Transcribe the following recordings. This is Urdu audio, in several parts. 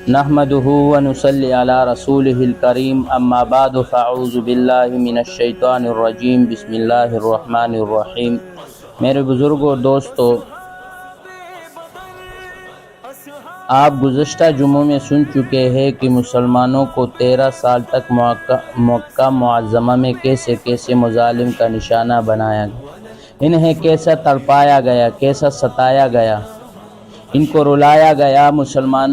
نحمده ونصلی علی رسولہ الکریم اما بعد فاعوذ باللہ من الشیطان الرجیم بسم اللہ الرحمن الرحیم۔ میرے بزرگوں اور دوستو، آپ گزشتہ جمعوں میں سن چکے ہیں کہ مسلمانوں کو 13 سال تک مکہ معظمہ میں کیسے کیسے مظالم کا نشانہ بنایا گیا، انہیں کیسا تڑپایا گیا، کیسا ستایا گیا، ان کو رلایا گیا۔ مسلمان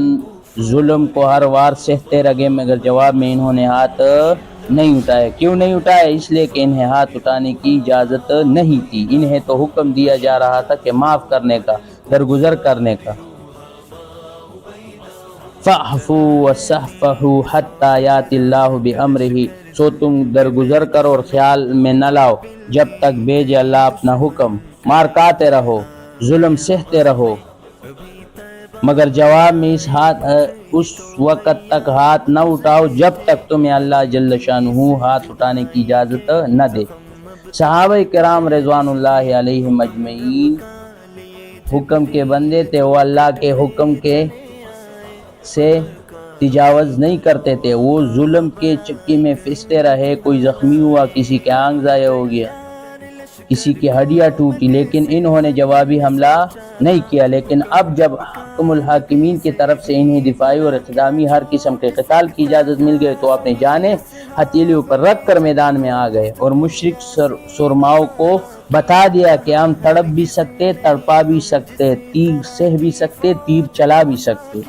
ظلم کو ہر وار سہتے رگے، مگر جواب میں انہوں نے ہاتھ نہیں اٹھائے۔ کیوں نہیں اٹھائے؟ اس لیے کہ انہیں ہاتھ اٹھانے کی اجازت نہیں تھی۔ انہیں تو حکم دیا جا رہا تھا کہ معاف کرنے کا، درگزر کرنے کا۔ فَاعْفُوا وَاصْفَحُوا حَتَّى يَأْتِيَ اللَّهُ بِأَمْرِهِ، سو تم درگزر کرو اور خیال میں نہ لاؤ جب تک بھیجے اللہ اپنا حکم۔ مار کھاتے رہو، ظلم سہتے رہو، مگر جواب میں اس وقت تک ہاتھ نہ اٹھاؤ جب تک تمہیں اللہ جل شانہ ہاتھ اٹھانے کی اجازت نہ دے۔ صحابہ کرام رضوان اللہ علیہم اجمعین حکم کے بندے تھے، وہ اللہ کے حکم سے تجاوز نہیں کرتے تھے۔ وہ ظلم کے چکی میں پھنستے رہے، کوئی زخمی ہوا، کسی کے آنکھ ضائع ہو گیا، کسی کی ہڈیاں ٹوٹی، لیکن انہوں نے جوابی حملہ نہیں کیا۔ لیکن اب جب حکم الحاکمین کی طرف سے انہیں دفاعی اور اقدامی ہر قسم کے قتال کی اجازت مل گئی تو اپنی جانیں ہتھیلیوں پر رکھ کر میدان میں آ گئے اور مشرک سرماؤں کو بتا دیا کہ ہم تڑپ بھی سکتے، تڑپا بھی سکتے، تیر سہ بھی سکتے، تیر چلا بھی سکتے،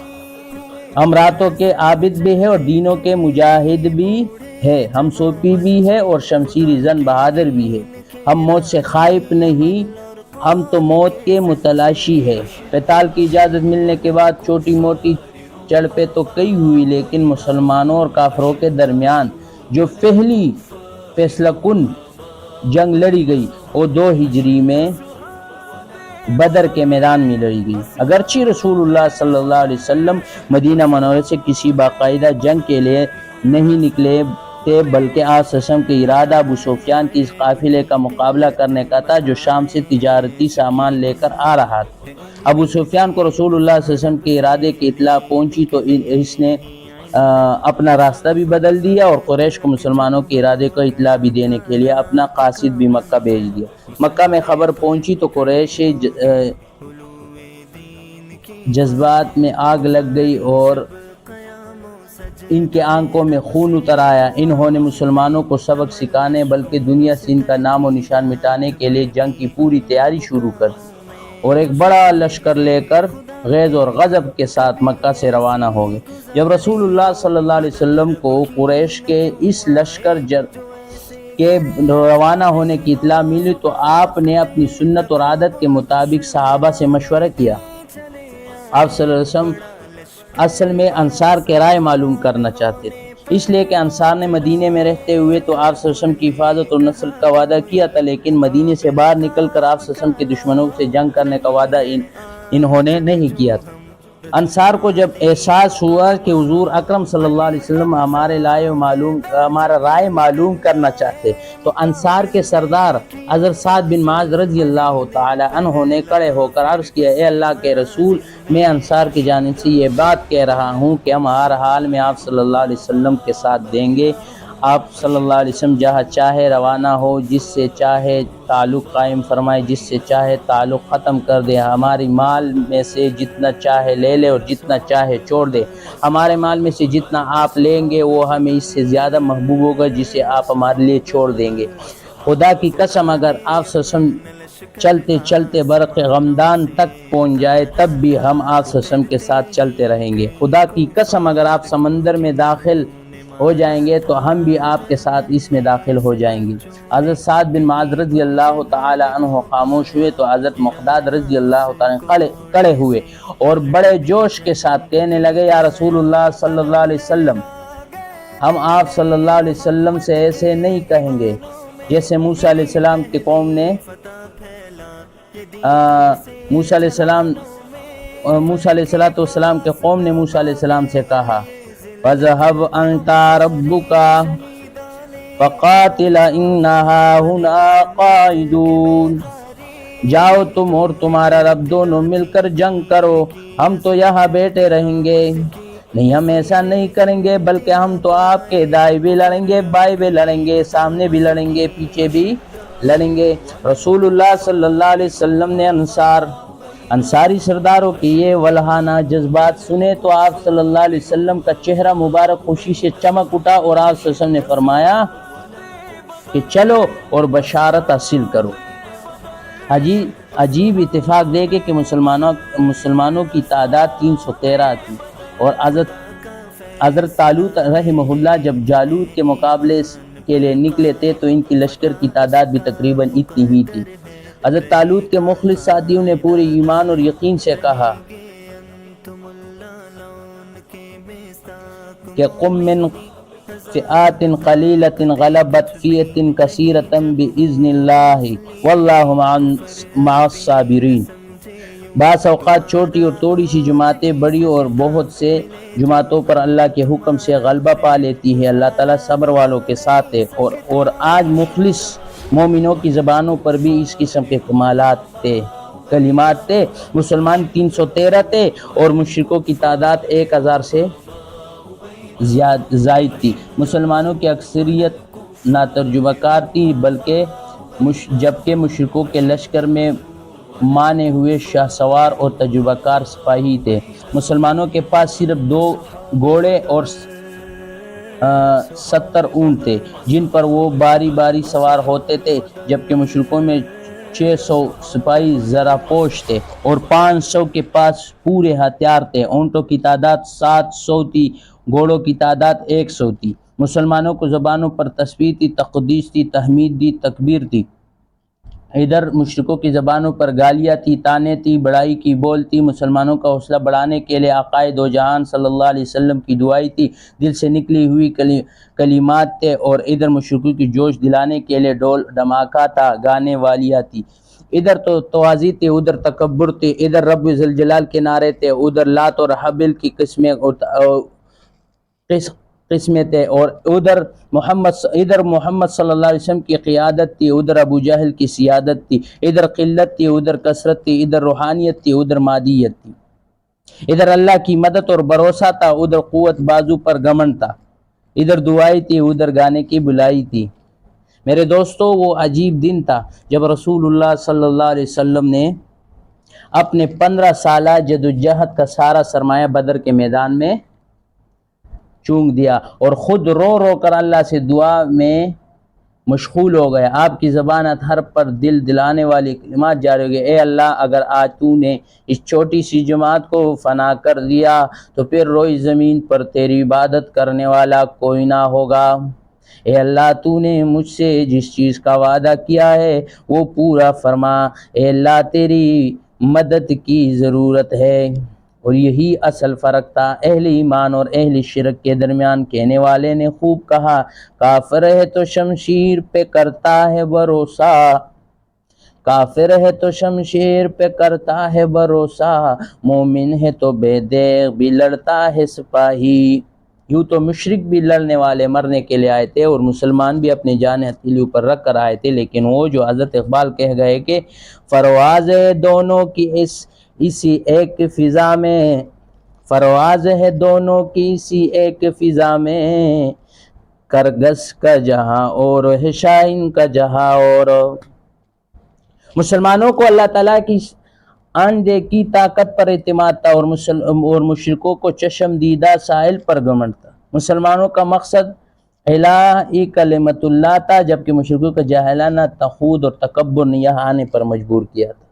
ہم راتوں کے عابد بھی ہیں اور دینوں کے مجاہد بھی ہے، ہم صوفی بھی ہے اور شمشیری زن بہادر بھی ہے، ہم موت سے خائف نہیں، ہم تو موت کے متلاشی ہے۔ قتال کی اجازت ملنے کے بعد چھوٹی موٹی جھڑپیں تو کئی ہوئی، لیکن مسلمانوں اور کافروں کے درمیان جو پہلی فیصلہ کن جنگ لڑی گئی وہ 2 ہجری میں بدر کے میدان میں لڑی گئی۔ اگرچہ رسول اللہ صلی اللہ علیہ وسلم مدینہ منورہ سے کسی باقاعدہ جنگ کے لیے نہیں نکلے تھے، بلکہ آپ صلی اللہ علیہ وسلم کا ارادہ ابو سفیان کی اس قافلے کا مقابلہ کرنے کا تھا جو شام سے تجارتی سامان لے کر آ رہا تھا۔ ابو سفیان کو رسول اللہ صلی اللہ علیہ وسلم کے ارادے کی اطلاع پہنچی تو اس نے اپنا راستہ بھی بدل دیا اور قریش کو مسلمانوں کے ارادے کو اطلاع بھی دینے کے لیے اپنا قاصد بھی مکہ بھیج دیا۔ مکہ میں خبر پہنچی تو قریش جذبات میں آگ لگ گئی اور ان کے آنکھوں میں خون اتر آیا۔ انہوں نے مسلمانوں کو سبق سکھانے بلکہ دنیا سے ان کا نام و نشان مٹانے کے لیے جنگ کی پوری تیاری شروع کر دی اور ایک بڑا لشکر لے کر غیظ اور غضب کے ساتھ مکہ سے روانہ ہو گئے۔ جب رسول اللہ صلی اللہ علیہ وسلم کو قریش کے اس لشکر کے روانہ ہونے کی اطلاع ملی تو آپ نے اپنی سنت اور عادت کے مطابق صحابہ سے مشورہ کیا۔ آپ صلی اللہ علیہ وسلم اصل میں انصار کے رائے معلوم کرنا چاہتے تھے، اس لیے کہ انصار نے مدینے میں رہتے ہوئے تو آپ صلی اللہ علیہ وسلم کی حفاظت اور نصرت کا وعدہ کیا تھا، لیکن مدینے سے باہر نکل کر آپ صلی اللہ علیہ وسلم کے دشمنوں سے جنگ کرنے کا وعدہ انہوں نے نہیں کیا تھا۔ انصار کو جب احساس ہوا کہ حضور اکرم صلی اللہ علیہ وسلم ہمارا رائے معلوم کرنا چاہتے تو انصار کے سردار حضرت سعد بن معاذ رضی اللہ تعالی عنہ نے کھڑے ہو کر عرض کیا، اے اللہ کے رسول، میں انصار کی جانب سے یہ بات کہہ رہا ہوں کہ ہم ہر حال میں آپ صلی اللہ علیہ وسلم کے ساتھ دیں گے۔ آپ صلی اللہ علیہ وسلم جہاں چاہے روانہ ہو، جس سے چاہے تعلق قائم فرمائے، جس سے چاہے تعلق ختم کر دے، ہماری مال میں سے جتنا چاہے لے لے اور جتنا چاہے چھوڑ دے، ہمارے مال میں سے جتنا آپ لیں گے وہ ہمیں اس سے زیادہ محبوب ہوگا جسے آپ ہمارے لیے چھوڑ دیں گے۔ خدا کی قسم اگر آپ صلی اللہ علیہ وسلم چلتے چلتے برق غمدان تک پہنچ جائے تب بھی ہم آپ صلی اللہ علیہ وسلم کے ساتھ چلتے رہیں گے۔ خدا کی قسم اگر آپ سمندر میں داخل ہو جائیں گے تو ہم بھی آپ کے ساتھ اس میں داخل ہو جائیں گے۔ حضرت سعد بن معاذ رضی اللہ تعالی عنہ خاموش ہوئے تو حضرت مقداد رضی اللہ تعالی عنہ کھڑے ہوئے اور بڑے جوش کے ساتھ کہنے لگے، یا رسول اللہ صلی اللہ علیہ وسلم، ہم آپ صلی اللہ علیہ وسلم سے ایسے نہیں کہیں گے جیسے موسیٰ علیہ السلام کی قوم نے موسیٰ علیہ السلام کے قوم نے موسیٰ علیہ السلام سے کہا، فَذْهَبْ أَنْتَ رَبُّكَ فَقَاتِلَ إِنَّ هَاهُنَا قَاعِدُونَ، جاؤ تم اور تمہارا رب دونوں مل کر جنگ کرو، ہم تو یہاں بیٹھے رہیں گے۔ نہیں، ہم ایسا نہیں کریں گے، بلکہ ہم تو آپ کے دائیں بھی لڑیں گے، بائیں بھی لڑیں گے، سامنے بھی لڑیں گے، پیچھے بھی لڑیں گے۔ رسول اللہ صلی اللہ علیہ وسلم نے انصاری سرداروں کی یہ ولہانہ جذبات سنے تو آپ صلی اللہ علیہ وسلم کا چہرہ مبارک خوشی سے چمک اٹھا، اور آپ صلی اللہ علیہ وسلم نے فرمایا کہ چلو اور بشارت حاصل کرو۔ عجیب اتفاق دیکھے کہ مسلمانوں کی تعداد 313 تھی، اور حضرت طالوت رحمہ اللہ جب جالوت کے مقابلے کے لیے نکلے تھے تو ان کی لشکر کی تعداد بھی تقریباً اتنی ہی تھی۔ حضرت طالوت کے مخلص ساتھیوں نے پورے ایمان اور یقین سے کہا کہ قم من فئات قلیلۃ غلبت فئۃ کثیرۃ بإذن اللہ واللہ مع الصابرین۔ بعض اوقات چھوٹی اور تھوڑی سی جماعتیں بڑی اور بہت سے جماعتوں پر اللہ کے حکم سے غلبہ پا لیتی ہے، اللہ تعالیٰ صبر والوں کے ساتھ ہے۔ اور آج مخلص مومنوں کی زبانوں پر بھی اس قسم کے کلمات تھے۔ مسلمان 313 تھے اور مشرکوں کی تعداد 1000 سے زائد تھی۔ مسلمانوں کی اکثریت نہ تجربہ کار تھی، جبکہ مشرکوں کے لشکر میں مانے ہوئے شاہ سوار اور تجربہ کار سپاہی تھے۔ مسلمانوں کے پاس صرف 2 گھوڑے اور 70 اونٹ تھے جن پر وہ باری باری سوار ہوتے تھے، جبکہ مشرکوں میں 600 سپاہی زرہ پوش تھے اور 500 کے پاس پورے ہتھیار تھے۔ اونٹوں کی تعداد 700 تھی، گھوڑوں کی تعداد 100 تھی۔ مسلمانوں کو زبانوں پر تسبیح تھی، تقدیس تھی، تحمید تھی، تکبیر تھی۔ ادھر مشرکوں کی زبانوں پر گالیاں تھی، طعنیں تھی، بڑائی کی بول تھی۔ مسلمانوں کا حوصلہ بڑھانے کے لیے آقائے دو جہان صلی اللہ علیہ وسلم کی دعائیں تھی، دل سے نکلی ہوئی کلمات تھے، اور ادھر مشرکوں کی جوش دلانے کے لیے ڈول ڈھماکہ تھا، گانے والیاں تھی۔ ادھر تو توازی تھی، ادھر تکبر تھی، ادھر رب ذوالجلال کے نعرے تھے، ادھر لات اور حبل کی قسمیں تھے، اور ادھر محمد صلی اللہ علیہ وسلم کی قیادت تھی، ادھر ابو جہل کی سیادت تھی، ادھر قلت تھی، ادھر کثرت تھی، ادھر روحانیت تھی، ادھر مادیت تھی، ادھر اللہ کی مدد اور بھروسہ تھا، ادھر قوت بازو پر گھمنڈ تھا، ادھر دعائی تھی، ادھر گانے کی بلائی تھی۔ میرے دوستو، وہ عجیب دن تھا جب رسول اللہ صلی اللہ علیہ وسلم نے اپنے 15 سالہ جدوجہد کا سارا سرمایہ بدر کے میدان میں چونک دیا اور خود رو رو کر اللہ سے دعا میں مشغول ہو گئے۔ آپ کی زبان اطہر پر دل دلانے والی کلمات جاری ہو گئے۔ اے اللہ، اگر آج تو نے اس چھوٹی سی جماعت کو فنا کر دیا تو پھر روئی زمین پر تیری عبادت کرنے والا کوئی نہ ہوگا۔ اے اللہ، تو نے مجھ سے جس چیز کا وعدہ کیا ہے وہ پورا فرما۔ اے اللہ، تیری مدد کی ضرورت ہے۔ اور یہی اصل فرق تھا اہل ایمان اور اہل شرک کے درمیان۔ کہنے والے نے خوب کہا، کافر ہے تو شمشیر پہ کرتا ہے بھروسہ، کافر ہے تو شمشیر پہ کرتا ہے بھروسہ، مومن ہے تو بے دیغ بھی لڑتا ہے سپاہی۔ یوں تو مشرک بھی لڑنے والے مرنے کے لیے آئے تھے اور مسلمان بھی اپنی جان ہتھیلیوں پر رکھ کر آئے تھے، لیکن وہ جو حضرت اقبال کہہ گئے کہ پرواز ہے دونوں کی اسی ایک فضا میں، پرواز ہے دونوں کی اسی ایک فضا میں، کرگس کا جہاں اور ہے شاہین کا جہاں اور۔ مسلمانوں کو اللہ تعالیٰ کی آندے کی طاقت پر اعتماد تھا اور مشرکوں کو چشم دیدہ ساحل پر گھمنڈ تھا۔ مسلمانوں کا مقصد اعلیٰ کلمت اللہ تھا، جبکہ مشرکوں کا جاہلانہ تخوض اور تکبر نے یہاں آنے پر مجبور کیا تھا۔